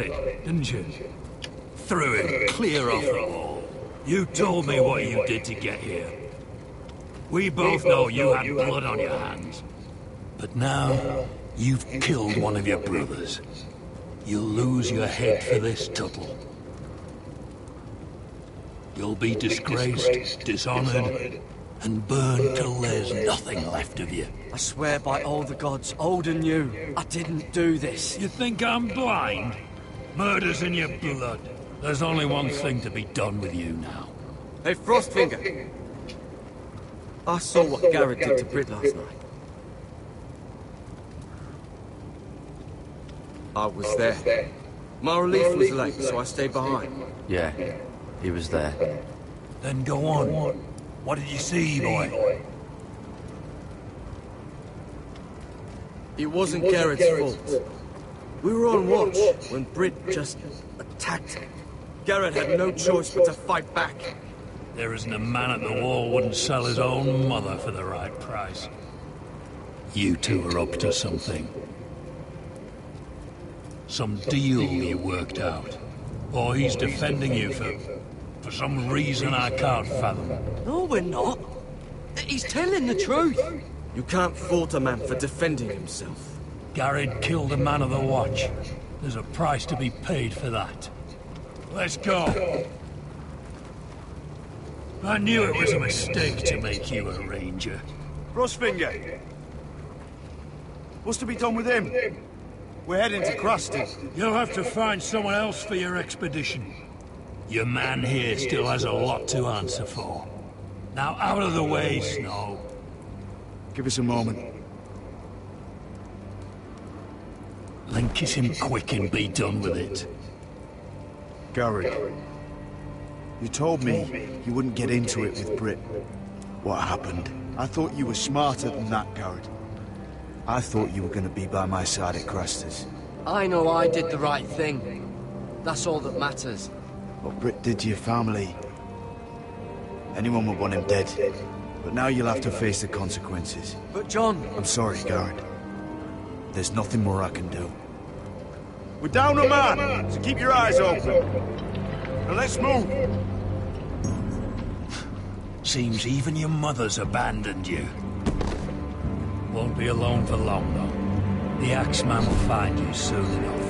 got it, didn't you? Threw him clear off the wall. You told me what you did to get here. We both know you had blood on your hands. But now, you've killed one of your brothers. You'll lose your head for this, Tuttle. You'll be disgraced, dishonored, and burned till there's nothing left of you. I swear by all the gods, old and new, I didn't do this. You think I'm blind? Murder's in your blood. There's only one thing to be done with you now. Hey, Frostfinger. I saw what Garrett did to Britt last night. I was there. My relief was late, so I stayed behind. Yeah, he was there. Then go on. What did you see, boy? It wasn't Garrett's fault. We were on watch when Britt just attacked him. Garrett had no choice but to fight back. There isn't a man at the wall wouldn't sell his own mother for the right price. You two are up to something. Some deal you worked out. Or he's defending you for some reason I can't fathom. No, we're not. He's telling the truth. You can't fault a man for defending himself. Garrett killed a man of the watch. There's a price to be paid for that. Let's go. I knew it was a mistake to make you a ranger. Frostfinger. What's to be done with him? We're heading to Krusty. You'll have to find someone else for your expedition. Your man here still has a lot to answer for. Now out of the way, Snow. Give us a moment. Then kiss him quick and be done with it. Garrett. You told me you wouldn't get into it with Britt. What happened? I thought you were smarter than that, Garrett. I thought you were going to be by my side at Crestus. I know I did the right thing. That's all that matters. What Britt did to your family, anyone would want him dead. But now you'll have to face the consequences. But John... I'm sorry, Garrett. There's nothing more I can do. We're down a man, so keep your eyes open. Now let's move. Seems even your mother's abandoned you. Won't be alone for long, though. The Axeman will find you soon enough.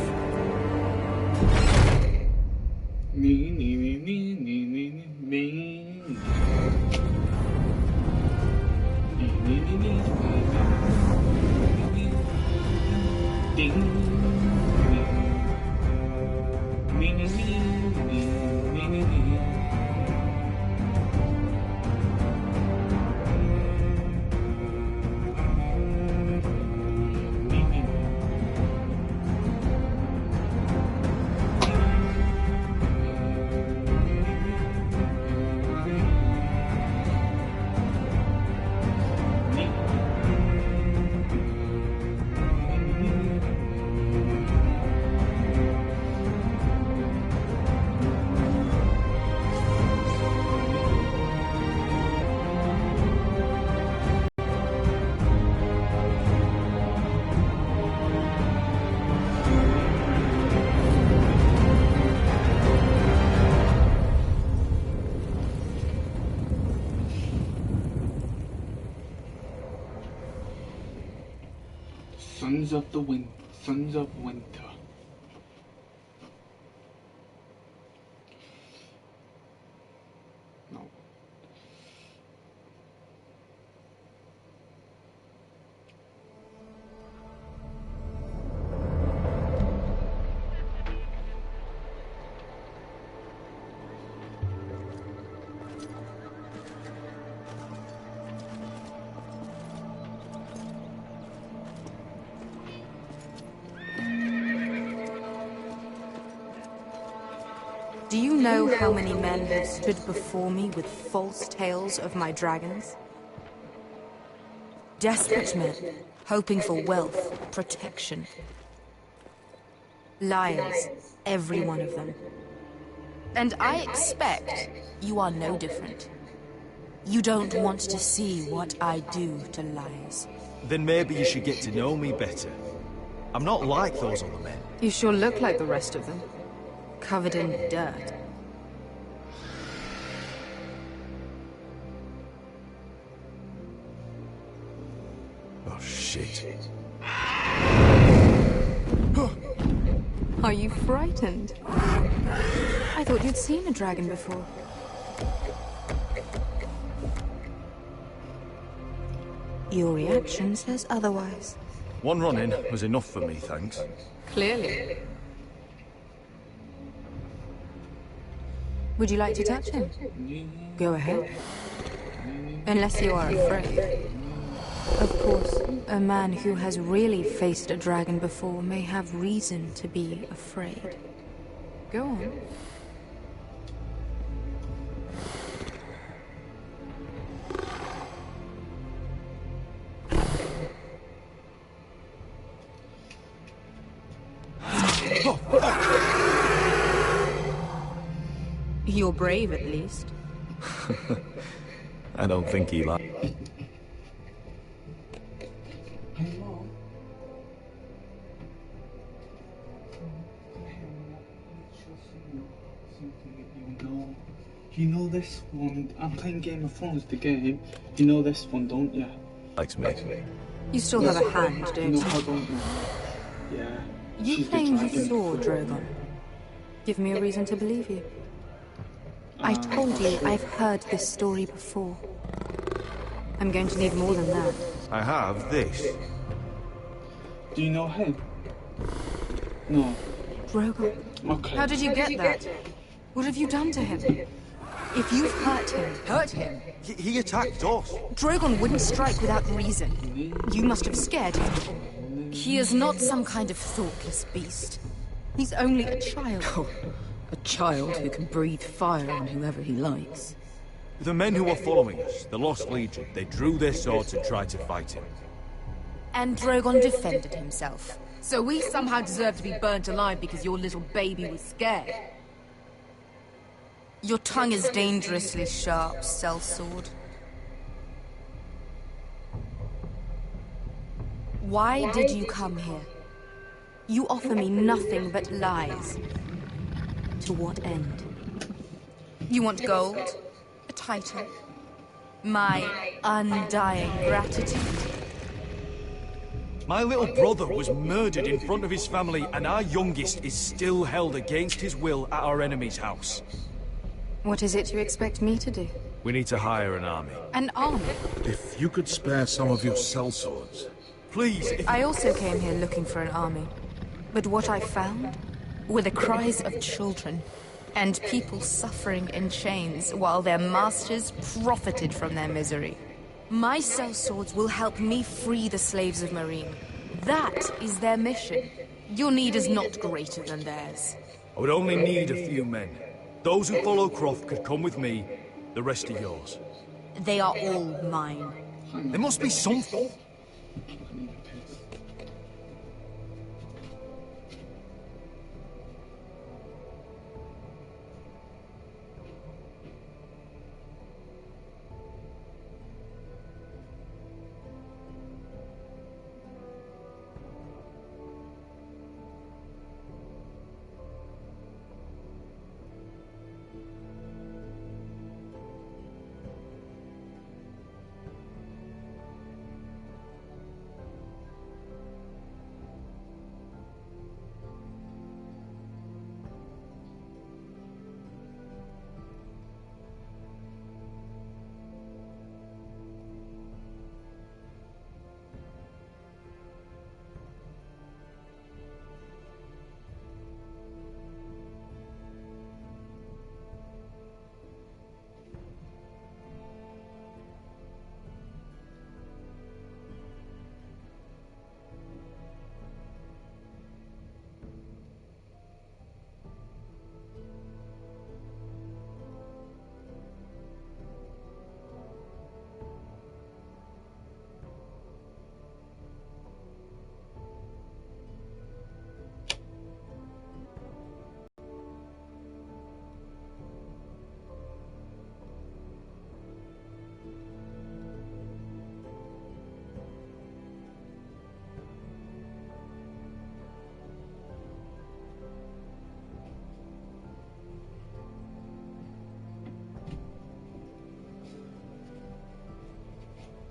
Sons of winter. No. Do you know how many men have stood before me with false tales of my dragons? Desperate men, hoping for wealth, protection. Liars, every one of them. And I expect you are no different. You don't want to see what I do to liars. Then maybe you should get to know me better. I'm not like those other men. You sure look like the rest of them. Covered in dirt. Oh, shit. Are you frightened? I thought you'd seen a dragon before. Your reaction says otherwise. One run-in was enough for me, thanks. Clearly. Would you like to touch him? Go ahead. Unless you are afraid. Of course, a man who has really faced a dragon before may have reason to be afraid. Go on. You're brave, at least. I don't think he likes. You know this one. I'm playing Game of Thrones, the game. You know this one, don't you? Likes me. You still have a hand, don't No, you? I don't know. Yeah. You she's the claim you dragon. saw Drogon. Give me a reason to believe you. I told you I've heard this story before. I'm going to need more than that. I have this. Do you know him? No. Drogon, Okay. how did you get that? What have you done to him? If you've hurt him. He attacked us. Drogon wouldn't strike without reason. You must have scared him. He is not some kind of thoughtless beast. He's only a child. Oh, a child who can breathe fire on whoever he likes. The men who were following us, the Lost Legion, they drew their swords and tried to fight him. And Drogon defended himself. So we somehow deserve to be burnt alive because your little baby was scared. Your tongue is dangerously sharp, sellsword. Why did you come here? You offer me nothing but lies. To what end? You want gold? A title? My undying gratitude? My little brother was murdered in front of his family, and our youngest is still held against his will at our enemy's house. What is it you expect me to do? We need to hire an army. An army? If you could spare some of your sellswords. Please, if... I also came here looking for an army. But what I found were the cries of children and people suffering in chains while their masters profited from their misery. My sellswords will help me free the slaves of Marine. That is their mission. Your need is not greater than theirs. I would only need a few men. Those who follow Croft could come with me, the rest are yours. They are all mine. There must be something.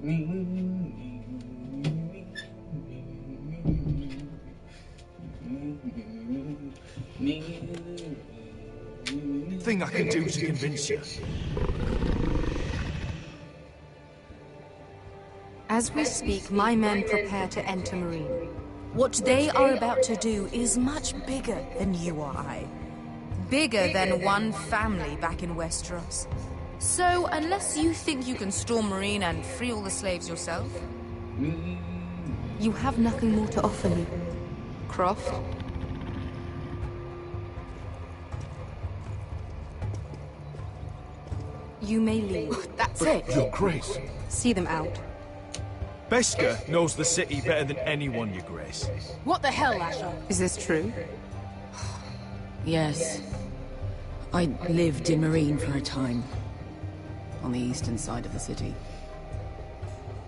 Thing I can do to convince you. As we speak, my men prepare to enter Marine. What they are about to do is much bigger than you or I. Bigger than one family back in Westeros. So, unless you think you can storm Marine and free all the slaves yourself, you have nothing more to offer me, Croft. You may leave. That's it. Your Grace. See them out. Beskha knows the city better than anyone, Your Grace. What the hell, Asher? Is this true? Yes. I lived in Marine for a time. On the eastern side of the city.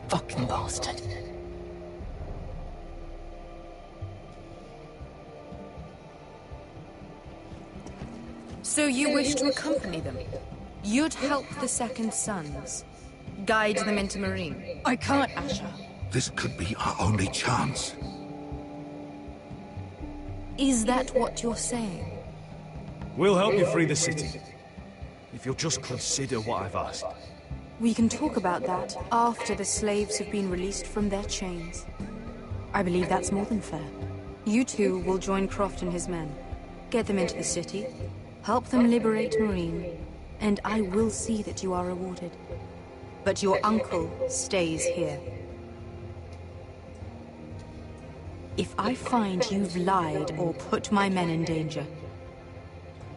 Fucking bastard. So you wish to accompany them? You'd help the Second Sons? Guide them into Marine? I can't, Asher. This could be our only chance. Is that what you're saying? We'll help you free the city. If you'll just consider what I've asked. We can talk about that after the slaves have been released from their chains. I believe that's more than fair. You two will join Croft and his men. Get them into the city, help them liberate Marine, and I will see that you are rewarded. But your uncle stays here. If I find you've lied or put my men in danger...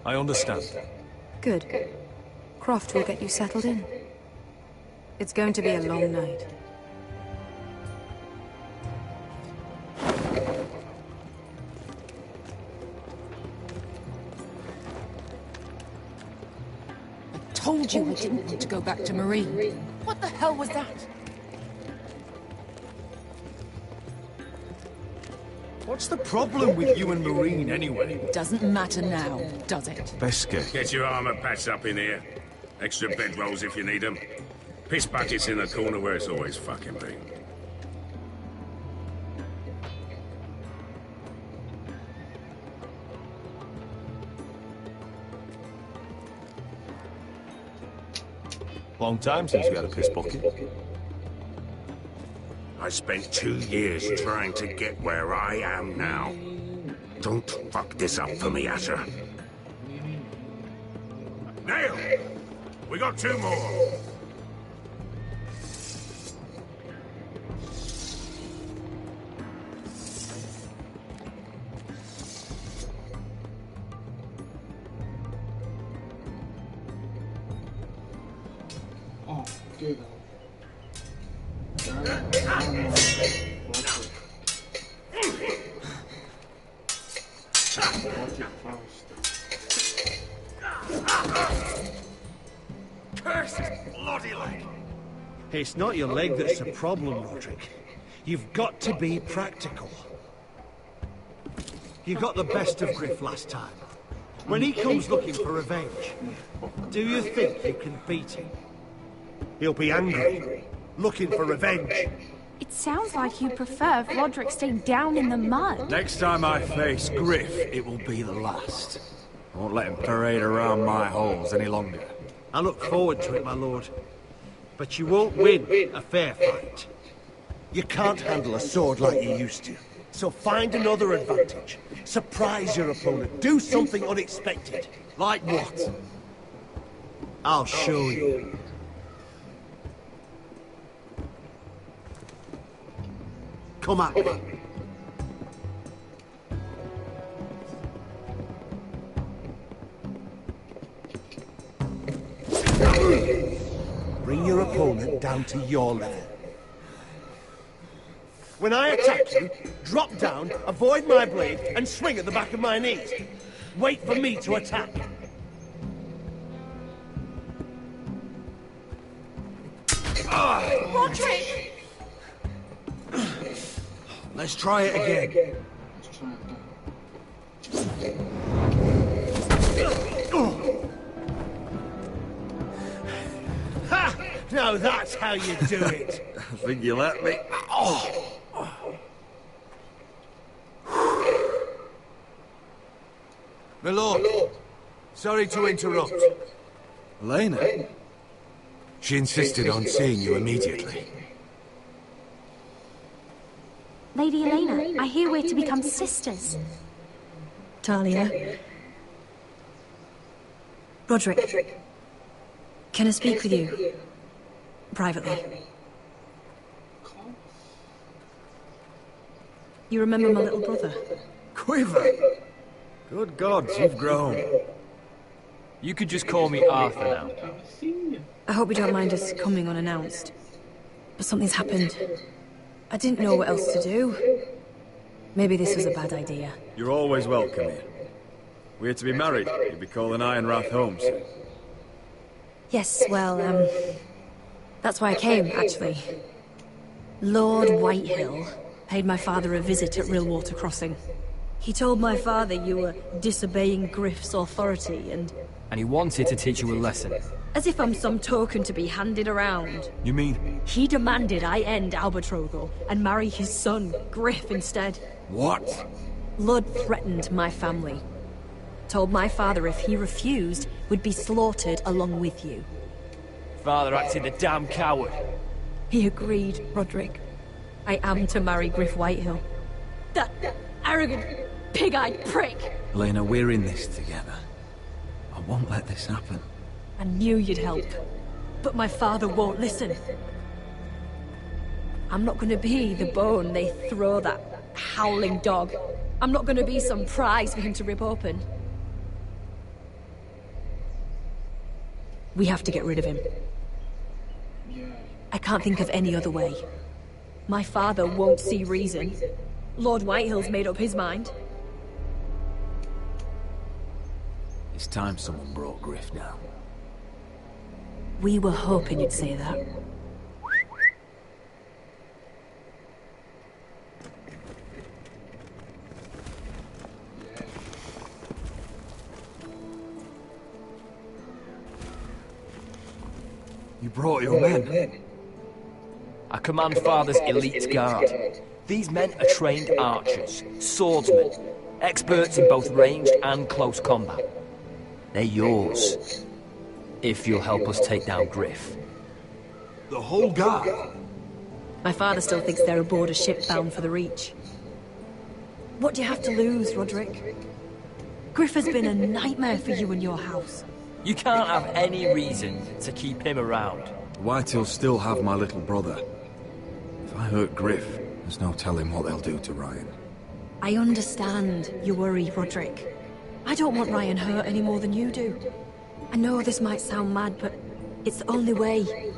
I understand. Good. Croft will get you settled in. It's going to be a long night. I told you I didn't want to go back to Marine. What the hell was that? What's the problem with you and Marine, anyway? Doesn't matter now, does it? Beskha. Get your armor patched up in here. Extra bedrolls if you need them. Piss buckets in the corner where it's always fucking been. Long time since we had a piss bucket. I spent 2 years trying to get where I am now. Don't fuck this up for me, Asher. Nail! We got 2 more. Oh, good. Cursed bloody leg! It's not your leg that's a problem, Roderick. You've got to be practical. You got the best of Griff last time. When he comes looking for revenge, do you think you can beat him? He'll be angry, looking for revenge. It sounds like you prefer if Roderick stayed down in the mud. Next time I face Griff, it will be the last. I won't let him parade around my halls any longer. I look forward to it, my lord. But you won't win a fair fight. You can't handle a sword like you used to. So find another advantage. Surprise your opponent. Do something unexpected. Like what? I'll show you. Come at me. Bring your opponent down to your level. When I attack you, drop down, avoid my blade, and swing at the back of my knees. Wait for me to attack. Roderick! Let's try it again. Let's try it again. Ha! Now So that's how you do it. I think you let me. My lord, sorry to interrupt. Elena? She insisted on seeing you immediately. Lady Elena, I hear we're to become sisters. Talia. Roderick. Can I speak with you? Privately. You remember my little brother? Quiver? Good gods, you've grown. You could just call me Arthur now. I hope you don't mind us coming unannounced. But something's happened. I didn't know what else to do. Maybe this was a bad idea. You're always welcome here. We're to be married. You'd be calling Ironrath home soon. Yes, well, that's why I came, actually. Lord Whitehill paid my father a visit at Rillwater Crossing. He told my father you were disobeying Griff's authority and he wanted to teach you a lesson. As if I'm some token to be handed around. You mean? He demanded I end our betrothal and marry his son, Griff, instead. What? Lud threatened my family. Told my father if he refused, would be slaughtered along with you. Father acted the damn coward. He agreed, Roderick. I am to marry Griff Whitehill. That arrogant, pig-eyed prick! Elena, we're in this together. I won't let this happen. I knew you'd help, but my father won't listen. I'm not gonna be the bone they throw that howling dog. I'm not gonna be some prize for him to rip open. We have to get rid of him. I can't think of any other way. My father won't see reason. Lord Whitehill's made up his mind. It's time someone brought Griff down. We were hoping you'd say that. You brought your men. I command Father's elite guard. These men are trained archers, swordsmen, experts in both ranged and close combat. They're yours, if you'll help us take down Griff. The whole guard? My father still thinks they're aboard a ship bound for the Reach. What do you have to lose, Roderick? Griff has been a nightmare for you and your house. You can't have any reason to keep him around. Whitehills still have my little brother. If I hurt Griff, there's no telling what they'll do to Ryan. I understand your worry, Roderick. I don't want Ryan hurt any more than you do. I know this might sound mad, but it's the only way.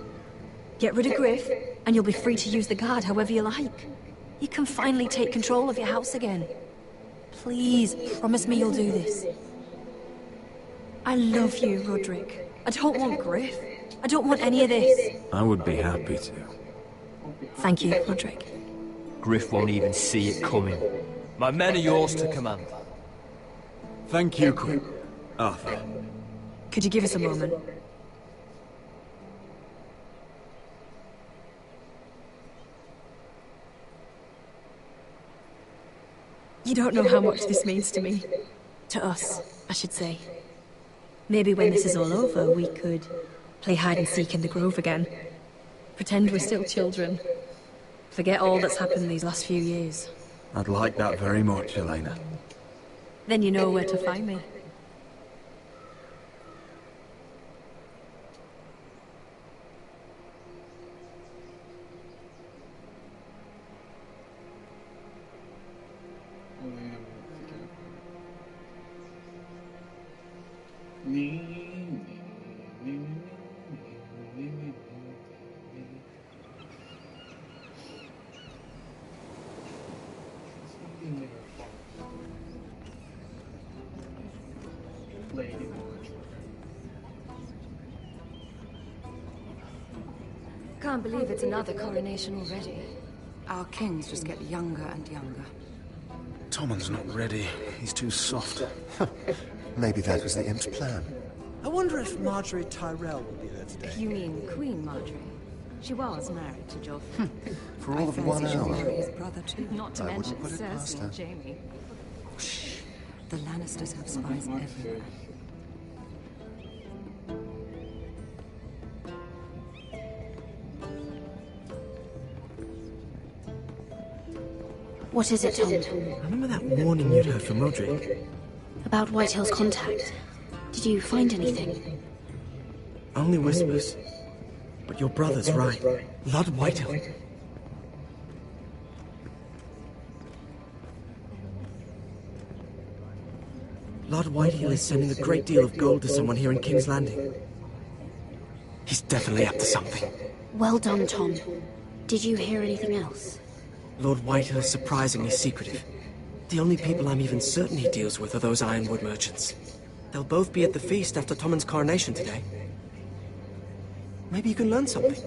Get rid of Griff, and you'll be free to use the guard however you like. You can finally take control of your house again. Please, promise me you'll do this. I love you, Roderick. I don't want Griff. I don't want any of this. I would be happy to. Thank you, Roderick. Griff won't even see it coming. My men are yours to command. Thank you, Queen. Arthur. Could you give us a moment? You don't know how much this means to me. To us, I should say. Maybe when this is all over, we could play hide and seek in the grove again. Pretend we're still children. Forget all that's happened these last few years. I'd like that very much, Elena. Then you know where to find me. Can't believe it's another coronation already. Our kings just get younger and younger. Tommen's not ready. He's too soft. Maybe that was the imp's plan. I wonder if Marjorie Tyrell will be there today. You mean Queen Marjorie? She was married to Joff. For all of 1 hour. His brother too. Not to I wouldn't mention put it past Cersei her. and Jamie. Shh. The Lannisters have spies everywhere. What is it, Tom? Remember that warning you'd heard from Roderick? About Whitehill's contact. Did you find anything? Only whispers. But your brother's right. Lord Whitehill. Lord Whitehill is sending a great deal of gold to someone here in King's Landing. He's definitely up to something. Well done, Tom. Did you hear anything else? Lord Whitehill is surprisingly secretive. The only people I'm even certain he deals with are those ironwood merchants. They'll both be at the feast after Tommen's coronation today. Maybe you can learn something.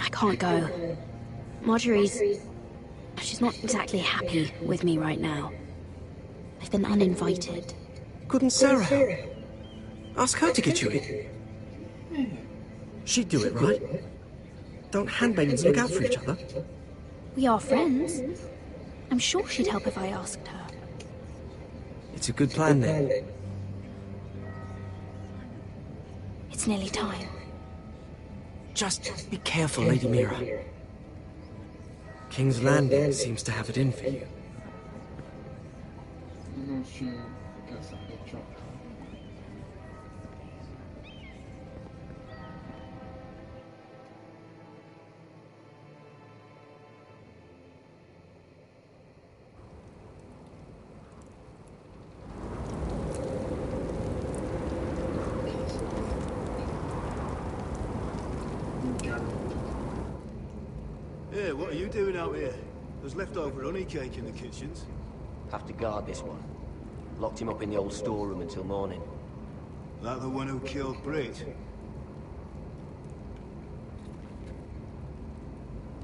I can't go. She's not exactly happy with me right now. I've been uninvited. Couldn't Sarah? Ask her to get you in. She'd do it, right? Don't handmaidens look out for each other? We are friends. I'm sure she'd help if I asked her. It's a good plan, then. It's nearly time. Just be careful, Lady Mira. King's Landing seems to have it in for you. I'm not sure I guess I could drop her. Hey, what are you doing out here? There's leftover honey cake in the kitchens. Have to guard this one. Locked him up in the old storeroom until morning. That the one who killed Brit?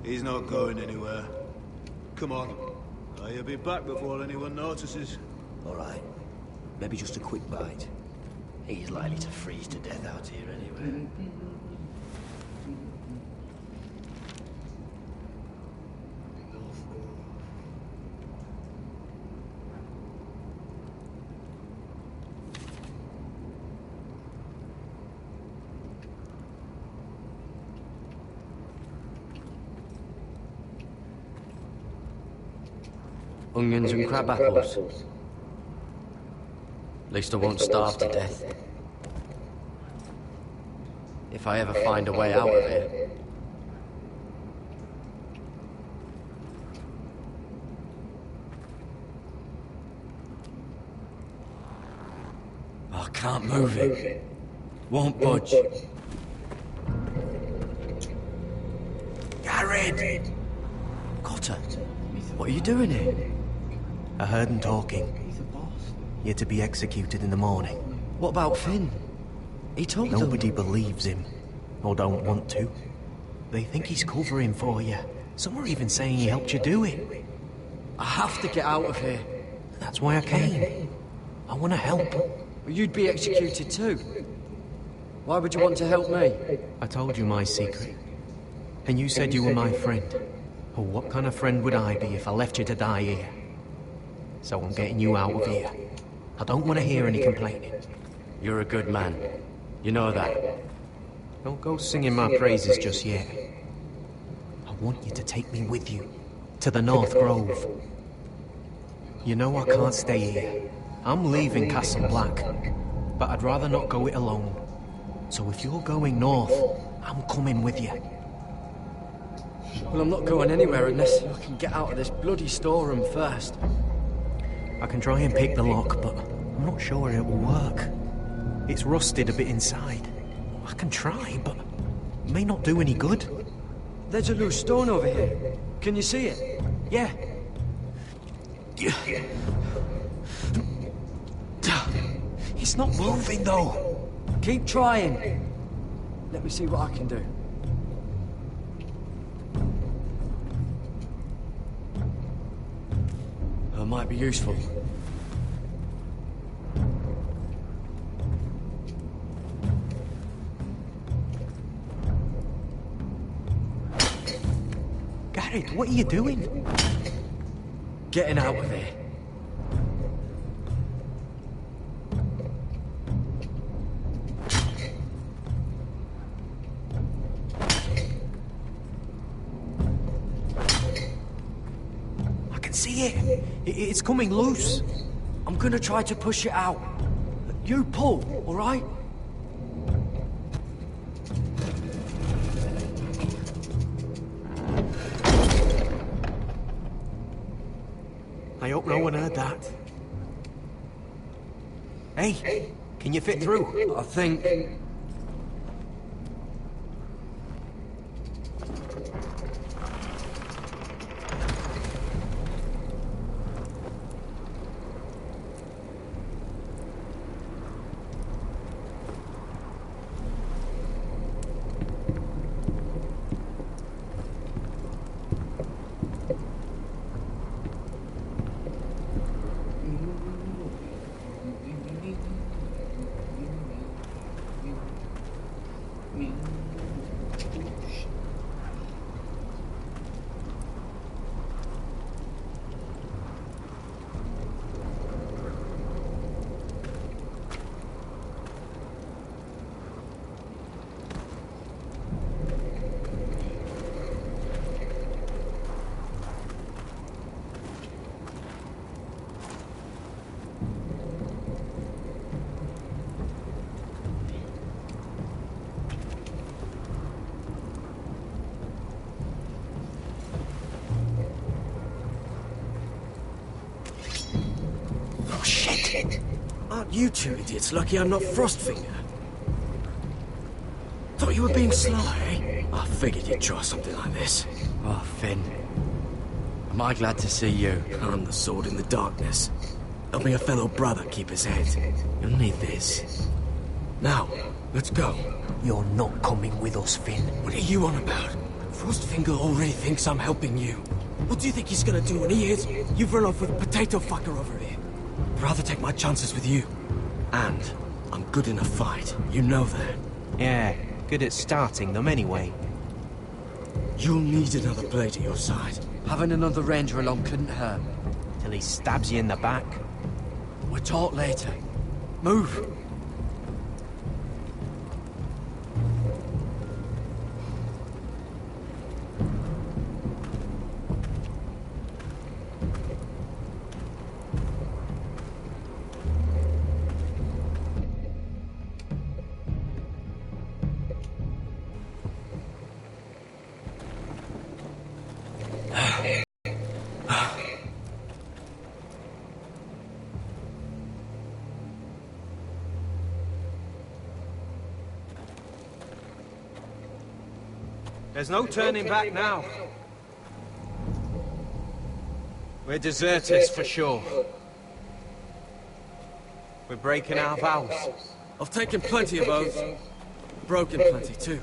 He's not going anywhere. Come on. I'll be back before anyone notices. All right. Maybe just a quick bite. He's likely to freeze to death out here anyway. Onions and crab apples. At least I won't starve to death. If I ever find a way out of here. I can't move it. Won't budge. Garrett! Cotter, what are you doing here? I heard him talking. You're to be executed in the morning. What about Finn? He told them. Nobody believes him, or don't want to. They think he's covering for you. Some are even saying he helped you do it. I have to get out of here. That's why I came. I want to help. Well, you'd be executed too. Why would you want to help me? I told you my secret. And you said you were my friend. Well, what kind of friend would I be if I left you to die here? So I'm getting you out of here. I don't want to hear any complaining. You're a good man. You know that. Don't go singing my praises just yet. I want you to take me with you. To the North Grove. You know I can't stay here. I'm leaving Castle Black. But I'd rather not go it alone. So if you're going north, I'm coming with you. Well, I'm not going anywhere unless I can get out of this bloody storeroom first. I can try and pick the lock, but I'm not sure it will work. It's rusted a bit inside. I can try, but it may not do any good. There's a loose stone over here. Can you see it? Yeah. It's not moving, though. Keep trying. Let me see what I can do. That might be useful. Garrett, what are you doing? Getting out of here. I can see it. It's coming loose. I'm gonna try to push it out. You pull, all right? I hope no one heard that. Hey, can you fit through? I think... Oh, shit. Aren't you two idiots lucky I'm not Frostfinger? Thought you were being sly, eh? I figured you'd try something like this. Oh, Finn. Am I glad to see you? I'm the sword in the darkness. Helping a fellow brother keep his head. You'll need this. Now, let's go. You're not coming with us, Finn. What are you on about? Frostfinger already thinks I'm helping you. What do you think he's gonna do when he hears you've run off with potato fucker over here? I'd rather take my chances with you. And I'm good in a fight. You know that. Yeah, good at starting them anyway. You'll need another blade at your side. Having another ranger along couldn't hurt. Till he stabs you in the back. We'll talk later. Move! There's no turning back now. We're deserters for sure. We're breaking our vows. I've taken plenty of oaths. Broken plenty too.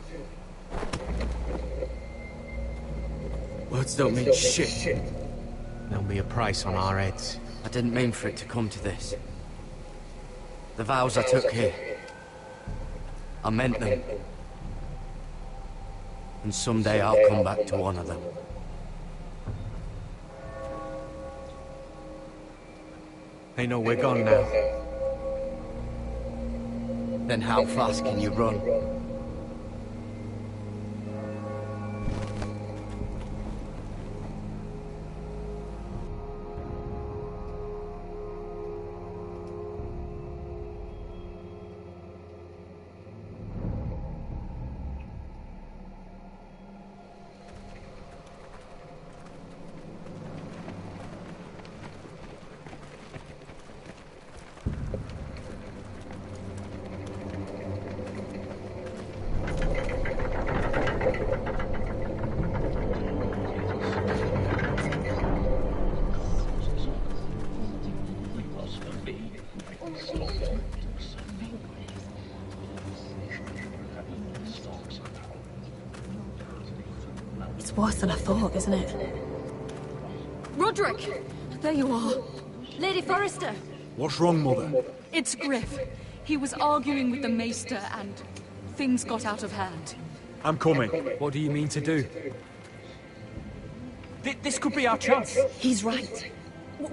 Words don't mean shit. There'll be a price on our heads. I didn't mean for it to come to this. The vows I took here, I meant them. And someday I'll come back to honor them. They know we're gone now. Then how fast can you run? It's worse than I thought, isn't it? Roderick! There you are. Lady Forrester! What's wrong, Mother? It's Griff. He was arguing with the Maester and things got out of hand. I'm coming. What do you mean to do? This could be our chance. He's right.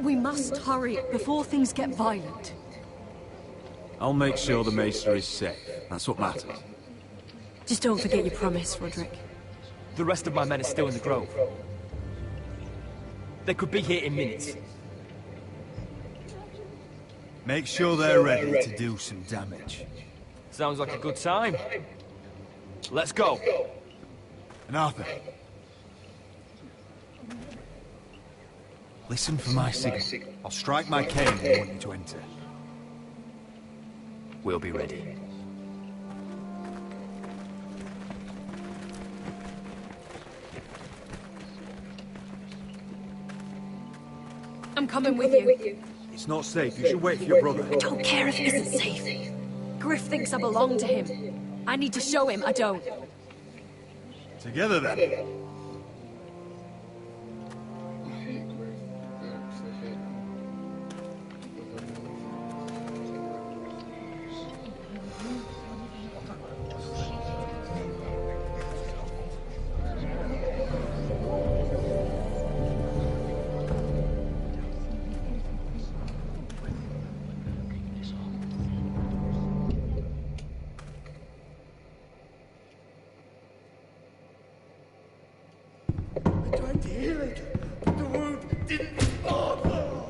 We must hurry before things get violent. I'll make sure the Maester is safe. That's what matters. Just don't forget your promise, Roderick. The rest of my men are still in the grove. They could be here in minutes. Make sure they're ready to do some damage. Sounds like a good time. Let's go. And Arthur, listen for my signal. I'll strike my cane when I want you to enter. We'll be ready. I'm coming with you. It's not safe. You should wait for your brother. I don't care if it isn't safe. Griff thinks I belong to him. I need to show him I don't. Together then.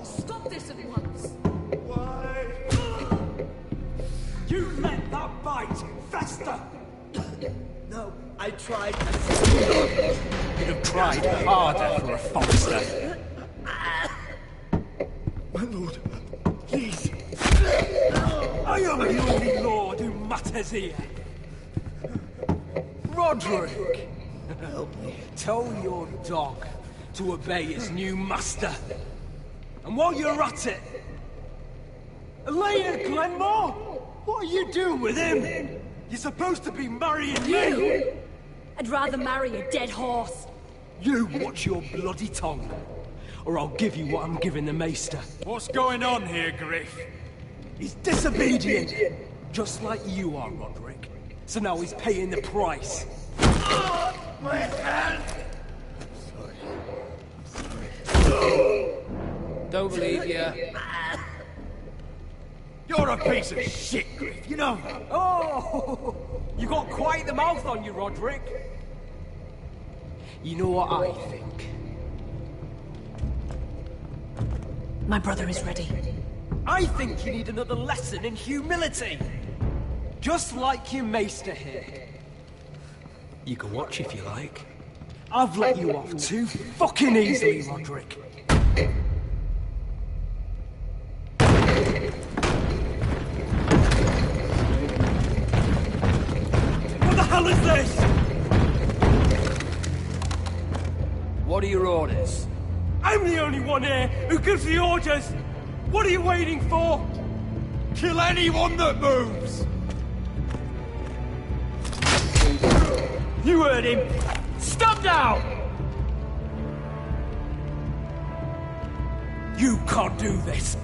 Stop this at once! Why? You let that bite fester! No, I tried. You'd have tried harder for a Forester. My lord, please. I am the only lord who matters here. Roderick! Help me. Tell your dog to obey his new master. And while you're at it, Elena Glenmore, what are you doing with him? You're supposed to be marrying me. I'd rather marry a dead horse. You watch your bloody tongue, or I'll give you what I'm giving the Maester. What's going on here, Griff? He's disobedient, just like you are, Roderick. So now he's paying the price. My hand! Don't believe you. You're a piece of shit, Griff, you know that. Oh, you got quite the mouth on you, Roderick. You know what I think? My brother is ready. I think you need another lesson in humility. Just like your Maester here. You can watch if you like. I've let you off too fucking easily, Roderick. What the hell is this? What are your orders? I'm the only one here who gives the orders. What are you waiting for? Kill anyone that moves! You heard him! Stop now! You can't do this!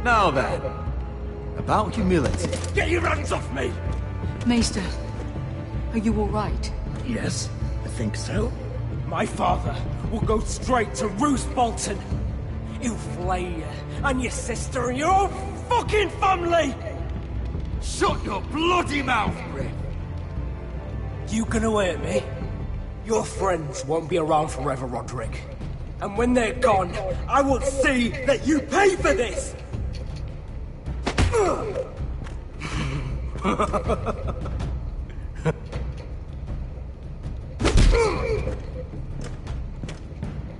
Now then, about humility. Get your hands off me! Maester, are you all right? Yes, I think so. My father will go straight to Roose Bolton. He'll flay you, and your sister, and your whole fucking family! Shut your bloody mouth, Griff! You gonna hurt me? Your friends won't be around forever, Roderick. And when they're gone, I will see that you pay for this!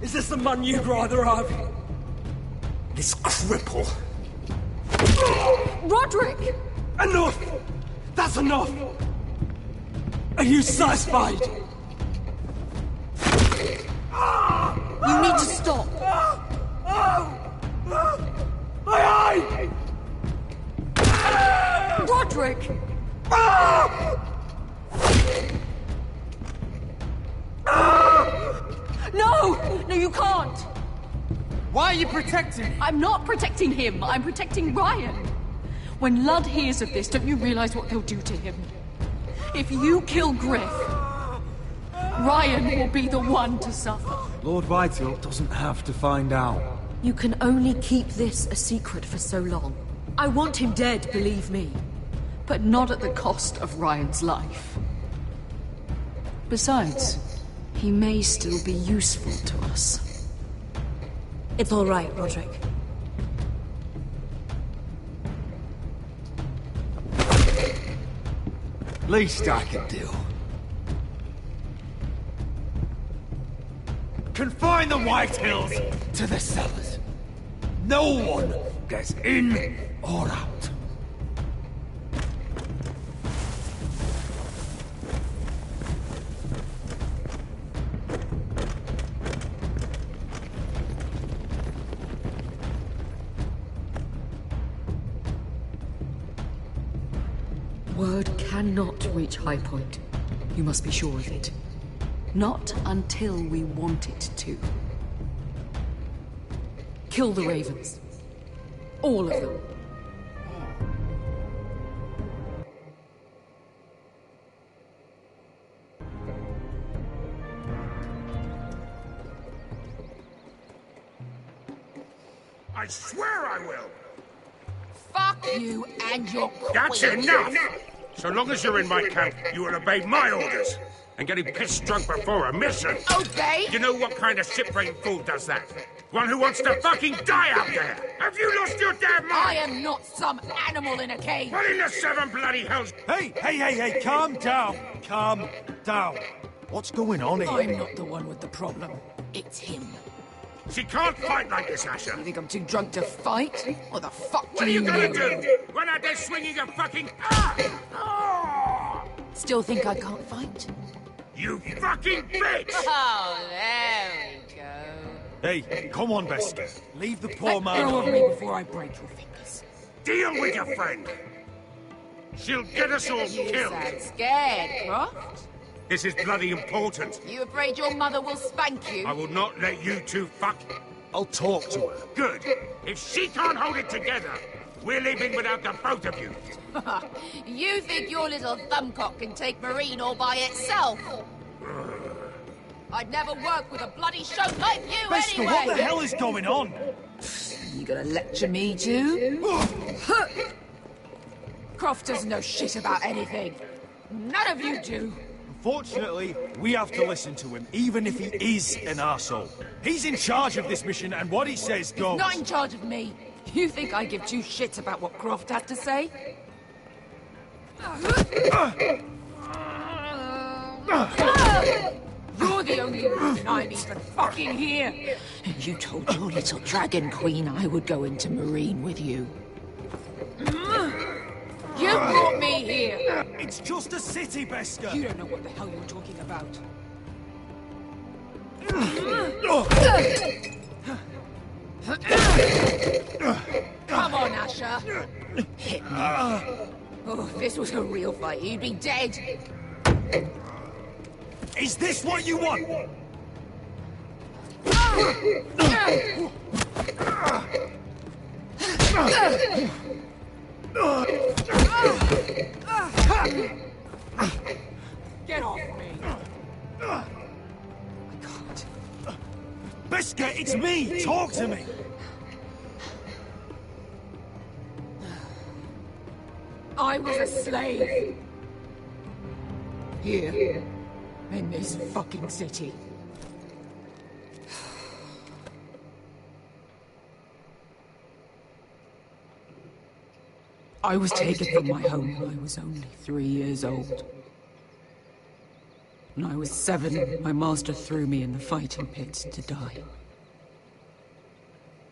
Is this the man you'd rather have? This cripple. Roderick! Enough! That's enough! Are you satisfied? You need to stop! My eye! Roderick! No! No, you can't! Why are you protecting him? I'm not protecting him. I'm protecting Ryan. When Ludd hears of this, don't you realize what they'll do to him? If you kill Griff, Ryan will be the one to suffer. Lord Whitehill doesn't have to find out. You can only keep this a secret for so long. I want him dead, believe me. But not at the cost of Ryan's life. Besides, he may still be useful to us. It's all right, Roderick. Least I can do. Confine the Whitehills to the cellars. No one gets in or out. Word cannot reach High Point. You must be sure of it. Not until we want it to. Kill the ravens. All of them. I swear I will! Fuck you and your queen. That's enough! So long as you're in my camp, you will obey my orders. And getting pissed drunk before a mission. Obey? You know what kind of shit-brained fool does that? One who wants to fucking die out there! Have you lost your damn mind? I am not some animal in a cage. What in the seven bloody hells? Hey, calm down. Calm down. What's going on here? I'm not the one with the problem. It's him. She can't fight like this, Asher. You think I'm too drunk to fight? What the fuck What are you gonna do? Run out there swinging a fucking... Still think I can't fight? You fucking bitch! Oh, there we go. Hey, come on, Beskar. Leave the poor man Go of alone. me before I break your fingers. Deal with your friend. She'll get us all You killed. sound scared, Croft. This is bloody important. You afraid your mother will spank you? I will not let you two fuck. I'll talk to her. Good. If she can't hold it together, we're leaving without the both of you. You think your little thumbcock can take Marine all by itself? I'd never work with a bloody shote like you Beskar, anyway! what the hell is going on? You gonna lecture me too? Croft doesn't know shit about anything. None of you do. Unfortunately, we have to listen to him, even if he is an arsehole. He's in charge of this mission, and what he says goes. Not in charge of me. You think I give two shits about what Croft has to say? You're the only reason I'm even fucking here. You told your little dragon queen I would go into Marine with you. You brought me here. It's just a city, Beskar. You don't know what the hell you're talking about. Come on, Asher. Hit me. Oh, if this was a real fight, you'd be dead. Is this what you want? Get off me. I can't. Beskar, it's me! Talk to me! I was a slave. Here. In this fucking city. I was taken from my home when I was only 3 years old. When I was 7, my master threw me in the fighting pit to die.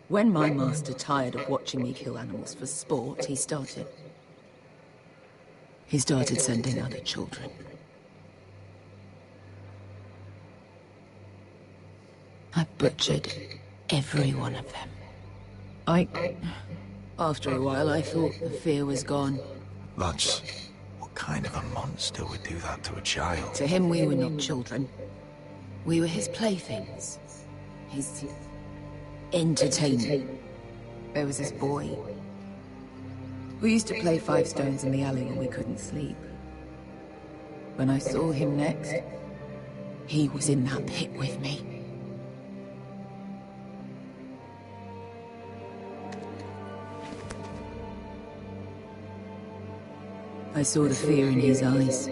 When my master tired of watching me kill animals for sport, he started sending other children. I butchered every one of them. After a while, I thought the fear was gone. Lads, what kind of a monster would do that to a child? To him, we were not children. We were his playthings. His entertainment. There was this boy. We used to play 5 stones in the alley when we couldn't sleep. When I saw him next, He was in that pit with me. I saw the fear in his eyes.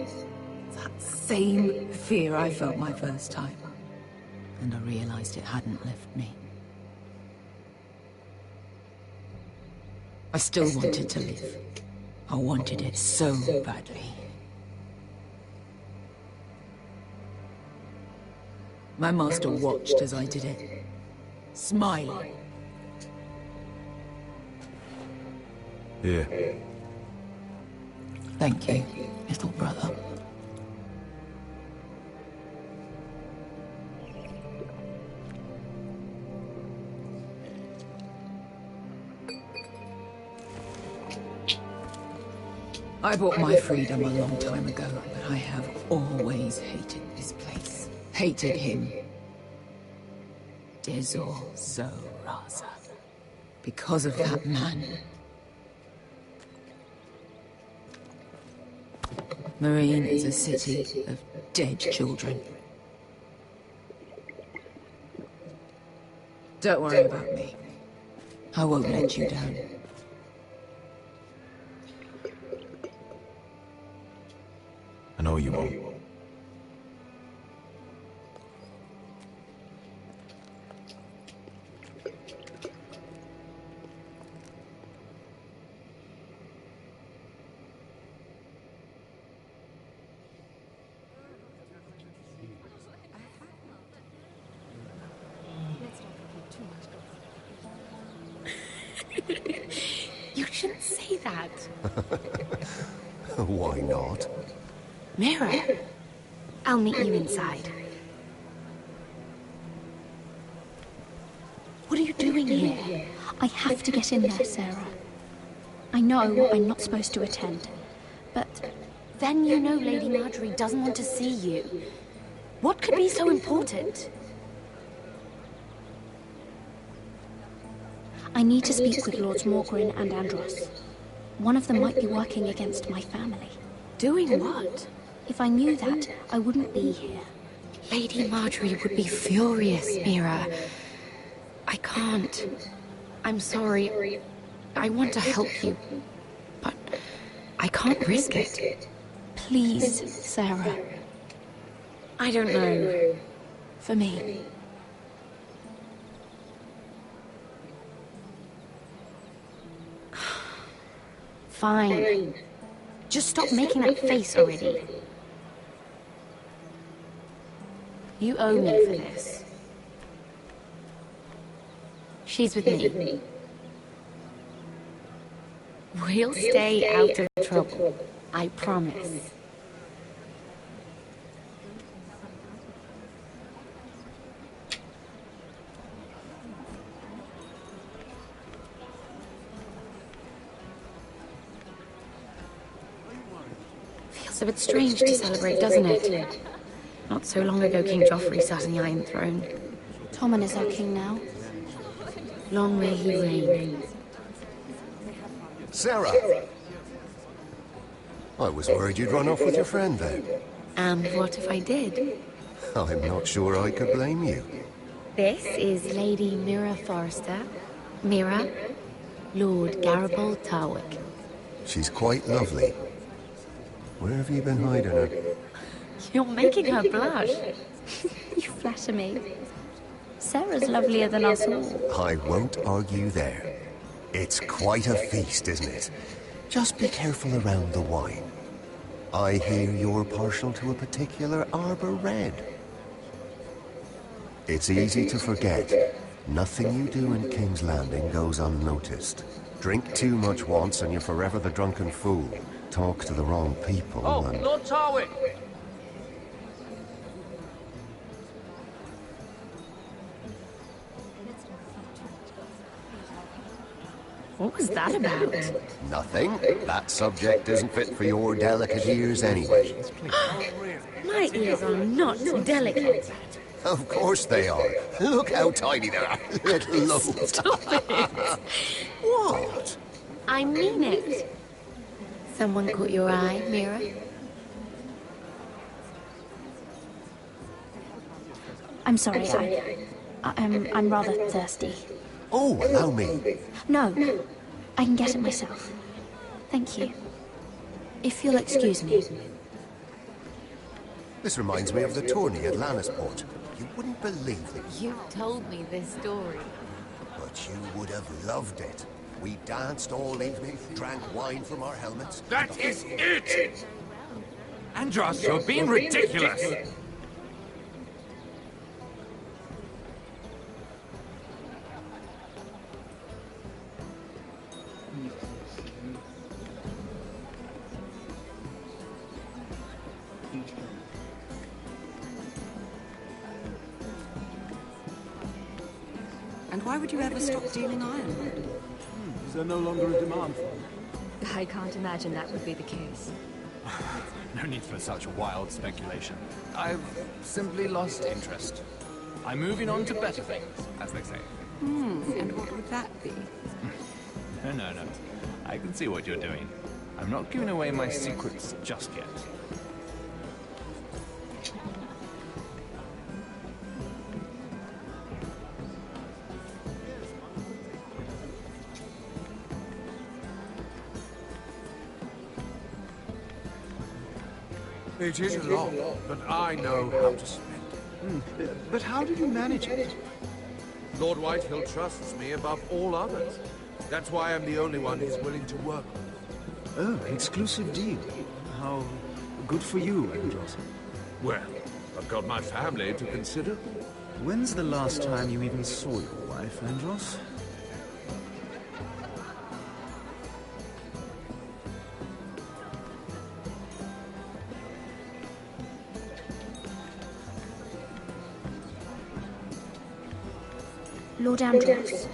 That same fear I felt my first time. And I realized it hadn't left me. I still wanted to live. I wanted it so badly. My master watched as I did it, smiling. Here. Thank you, little brother. I bought my freedom a long time ago, but I have always hated this place. Hated him. Dezor Zoraza. Because of that man. Marine is a city of dead children. Don't worry about me. I won't let you down. I know you won't. You shouldn't say that. Why not? Mira, I'll meet you inside. What are you doing here? I have to get in there, Sarah. I know I'm not supposed to attend, but... Then you know Lady Marjorie doesn't want to see you. What could be so important? I need to speak with Lords Morgrin and Andros. One of them might be working against my family. Doing what? If I knew that, I wouldn't be here. Lady Marjorie would be furious, Mira. I can't. I'm sorry. I want to help you, but I can't risk it. Please, Sarah. I don't know. For me. Fine. Just stop making that face already. You owe me for this. She's with me. We'll stay out of trouble. I promise. Feels a bit strange to celebrate, doesn't it? Not so long ago, King Joffrey sat on the Iron Throne. Tommen is our king now. Long may he reign. Sarah! I was worried you'd run off with your friend then. And what if I did? I'm not sure I could blame you. This is Lady Mira Forrester. Mira, Lord Garibald Tarwick. She's quite lovely. Where have you been hiding her? You're making her blush. You flatter me. Sarah's lovelier than us all. I won't argue there. It's quite a feast, isn't it? Just be careful around the wine. I hear you're partial to a particular Arbor Red. It's easy to forget. Nothing you do in King's Landing goes unnoticed. Drink too much once and you're forever the drunken fool. Talk to the wrong people and... Lord Tarwick! What was that about? Nothing. That subject isn't fit for your delicate ears anyway. My ears are not delicate. Of course they are. Look how tiny they are. Little lobes. Stop it. What? I mean it. Someone caught your eye, Mira? I'm sorry, I'm rather thirsty. Oh, allow me. No, I can get it myself. Thank you. If you'll excuse me. This reminds me of the tourney at Lannisport. You wouldn't believe it. You told me this story. But you would have loved it. We danced all evening, drank wine from our helmets. That is it! Andros, you're being ridiculous! And why would you ever stop dealing iron? Is there no longer a demand for it? I can't imagine that would be the case. No need for such wild speculation. I've simply lost interest. I'm moving on to better things, as they say. And what would that be? No. I can see what you're doing. I'm not giving away my secrets just yet. It is a lot, but I know how to spend it. But how did you manage it? Lord Whitehill trusts me above all others. That's why I'm the only one he's willing to work with. Oh, exclusive deal. How good for you, Andros. Well, I've got my family to consider. When's the last time you even saw your wife, Andros? Lord Andros.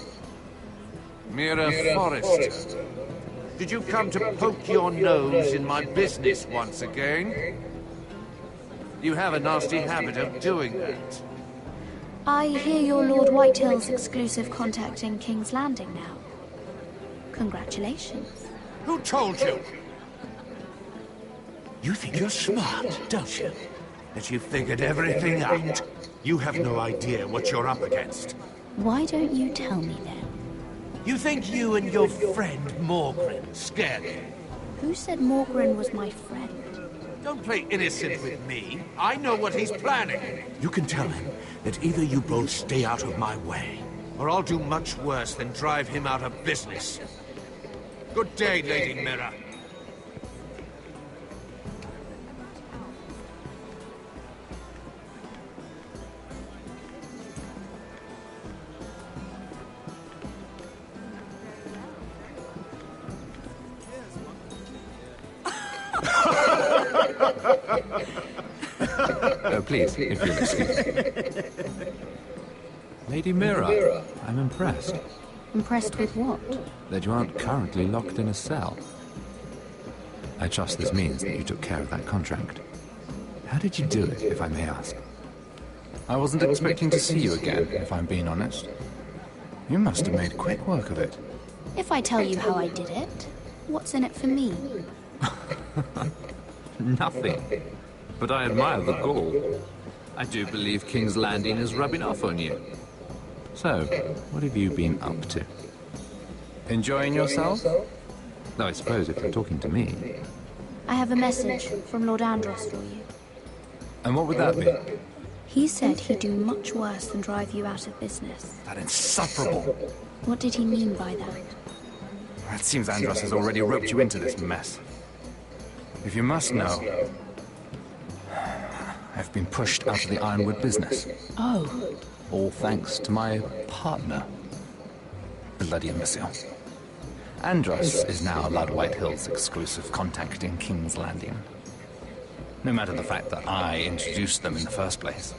Mira Forrester, did you come to poke your nose in my business once again? You have a nasty habit of doing that. I hear you're Lord Whitehill's exclusive contact in King's Landing now. Congratulations. Who told you? You think you're smart, don't you? That you figured everything out. You have no idea what you're up against. Why don't you tell me then? You think you and your friend Morgren scared me? Who said Morgren was my friend? Don't play innocent with me. I know what he's planning. You can tell him that either you both stay out of my way, or I'll do much worse than drive him out of business. Good day, Lady Mira. Please, if you'll excuse me. Lady Mira, I'm impressed. Impressed with what? That you aren't currently locked in a cell. I trust this means that you took care of that contract. How did you do it, if I may ask? I wasn't expecting to see you again, if I'm being honest. You must have made quick work of it. If I tell you how I did it, what's in it for me? Nothing. But I admire the gall. I do believe King's Landing is rubbing off on you. So, what have you been up to? Enjoying yourself? Though I suppose if you're talking to me... I have a message from Lord Andros for you. And what would that be? He said he'd do much worse than drive you out of business. That insufferable! What did he mean by that? It seems Andros has already roped you into this mess. If you must know, I've been pushed out of the Ironwood business. Oh. All thanks to my partner, bloody imbecile. Andros is now Lord Whitehill's exclusive contact in King's Landing. No matter the fact that I introduced them in the first place.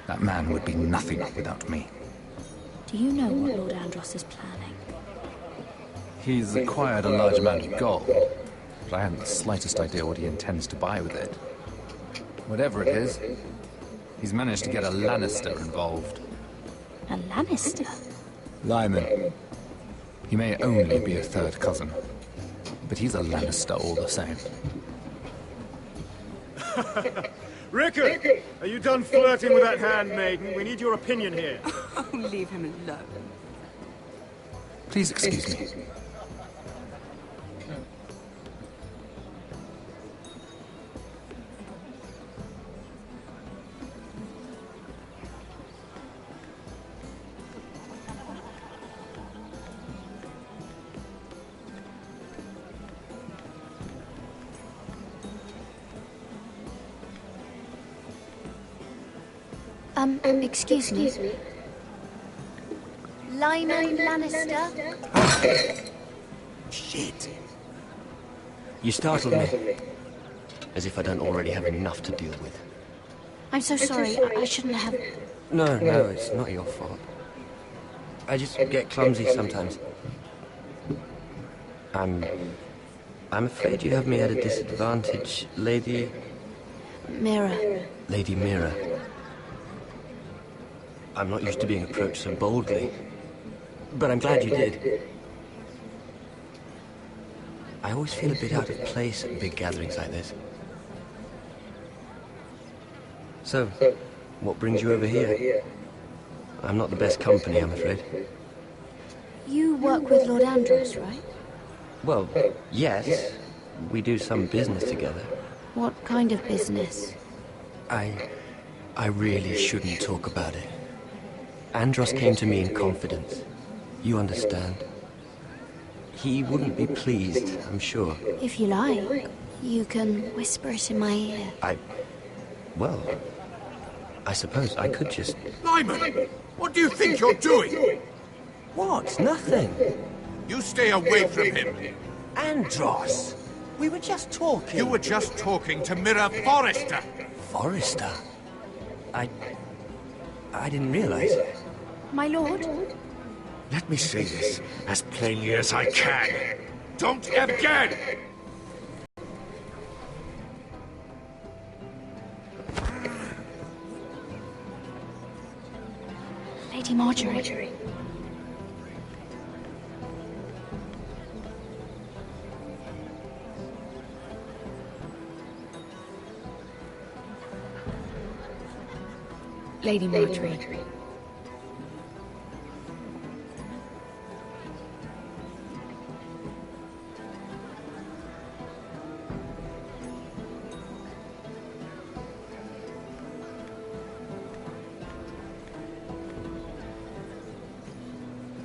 That man would be nothing without me. Do you know what Lord Andros is planning? He's acquired a large amount of gold, but I haven't the slightest idea what he intends to buy with it. Whatever it is, he's managed to get a Lannister involved. A Lannister? Lyman. He may only be a third cousin, but he's a Lannister all the same. Rickard! Are you done flirting with that handmaiden? We need your opinion here. Oh, leave him alone. Please excuse me. Excuse me. Lyman Lannister? Shit. You startled me. As if I don't already have enough to deal with. I'm so sorry. I shouldn't have... No, it's not your fault. I just get clumsy sometimes. I'm afraid you have me at a disadvantage, Lady... Mira. Lady Mira. I'm not used to being approached so boldly, but I'm glad you did. I always feel a bit out of place at big gatherings like this. So, what brings you over here? I'm not the best company, I'm afraid. You work with Lord Andros, right? Well, yes. We do some business together. What kind of business? I really shouldn't talk about it. Andros came to me in confidence. You understand? He wouldn't be pleased, I'm sure. If you like, you can whisper it in my ear. Well, I suppose I could just... Lyman! What do you think you're doing? What? Nothing. You stay away from him. Andros! We were just talking. You were just talking to Mira Forrester. Forrester? I didn't realize. My lord? Let me say this as plainly as I can. Don't again! Lady Marjorie. Lady Marjorie.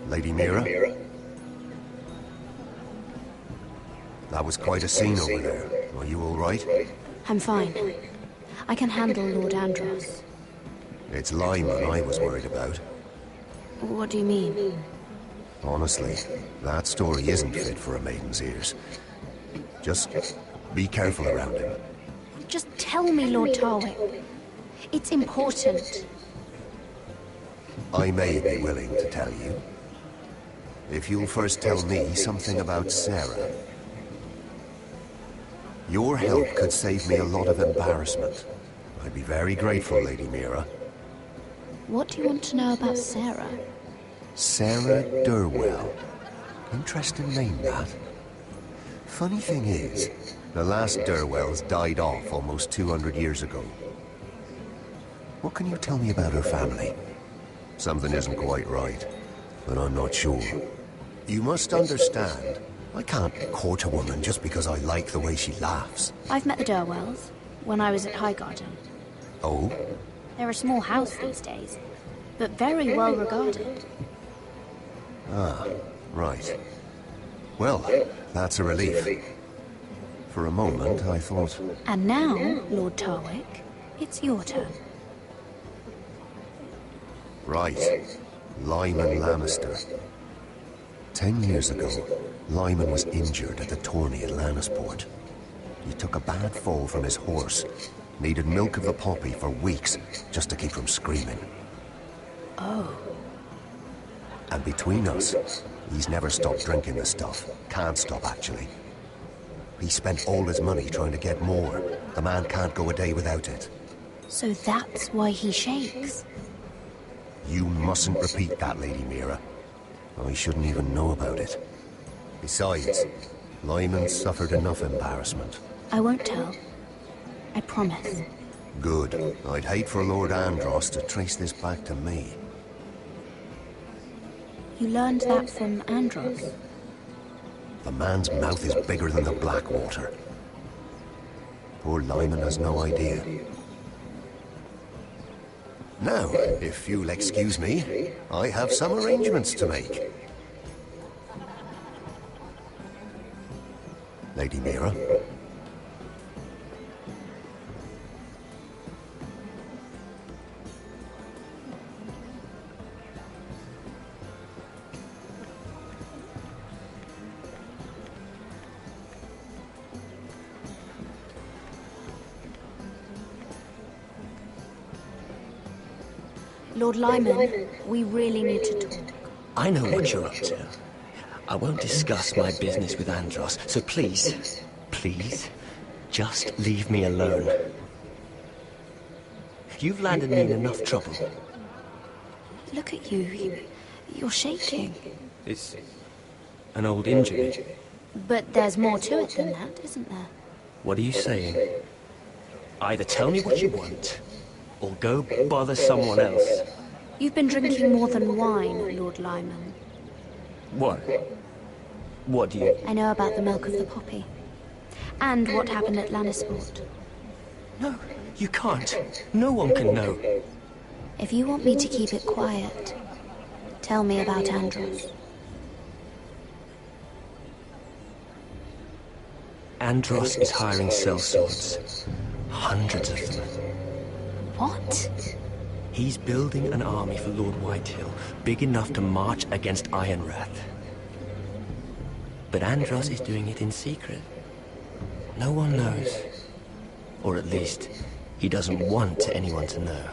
Lady Mira? That was quite a scene over there. Are you all right? I'm fine. I can handle Lord Andros. It's Lyman I was worried about. What do you mean? Honestly, that story isn't fit for a maiden's ears. Just be careful around him. Just tell me, Lord Tarwick. It's important. I may be willing to tell you. If you'll first tell me something about Sarah. Your help could save me a lot of embarrassment. I'd be very grateful, Lady Mira. What do you want to know about Sarah? Sarah Durwell. Interesting name, that. Funny thing is, the last Durwells died off almost 200 years ago. What can you tell me about her family? Something isn't quite right, but I'm not sure. You must understand, I can't court a woman just because I like the way she laughs. I've met the Durwells when I was at Highgarden. Oh? They're a small house these days, but very well regarded. Ah, right. Well, that's a relief. For a moment, I thought... And now, Lord Tarwick, it's your turn. Right. Lyman Lannister. 10 years ago, Lyman was injured at the tourney at Lannisport. He took a bad fall from his horse. Needed milk of the poppy for weeks, just to keep from screaming. Oh. And between us, he's never stopped drinking the stuff. Can't stop, actually. He spent all his money trying to get more. The man can't go a day without it. So that's why he shakes? You mustn't repeat that, Lady Mira. I shouldn't even know about it. Besides, Lyman suffered enough embarrassment. I won't tell. I promise. Good. I'd hate for Lord Andros to trace this back to me. You learned that from Andros? The man's mouth is bigger than the Blackwater. Poor Lyman has no idea. Now, if you'll excuse me, I have some arrangements to make. Lady Mira. Lord Lyman, we really need to talk. I know what you're up to. I won't discuss my business with Andros, so please, just leave me alone. You've landed me in enough trouble. Look at you. You're shaking. It's an old injury. But there's more to it than that, isn't there? What are you saying? Either tell me what you want, or go bother someone else. You've been drinking more than wine, Lord Lyman. What? What do you... I know about the milk of the poppy. And what happened at Lannisport. No, you can't. No one can know. If you want me to keep it quiet, tell me about Andros. Andros is hiring sellswords. Hundreds of them. What? He's building an army for Lord Whitehill, big enough to march against Ironrath. But Andros is doing it in secret. No one knows. Or at least, he doesn't want anyone to know.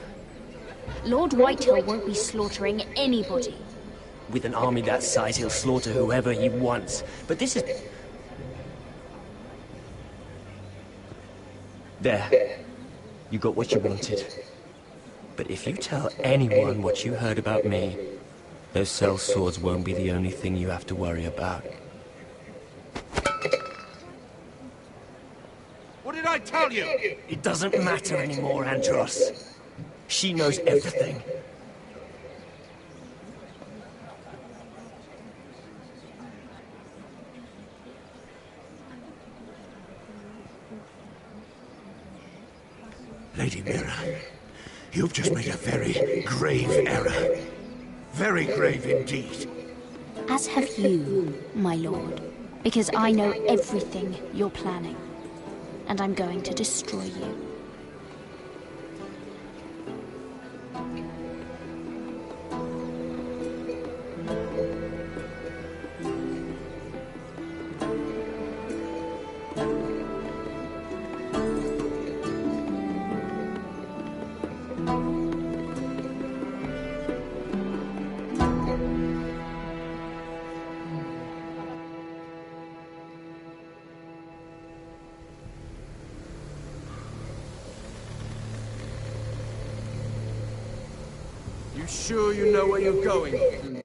Lord Whitehill won't be slaughtering anybody. With an army that size, he'll slaughter whoever he wants. But this is... There. You got what you wanted. But if you tell anyone what you heard about me, those sellswords won't be the only thing you have to worry about. What did I tell you? It doesn't matter anymore, Andros. She knows everything. Lady Mira, you've just made a very grave error. Very grave indeed. As have you, my lord. Because I know everything you're planning. And I'm going to destroy you. You sure you know where you're going?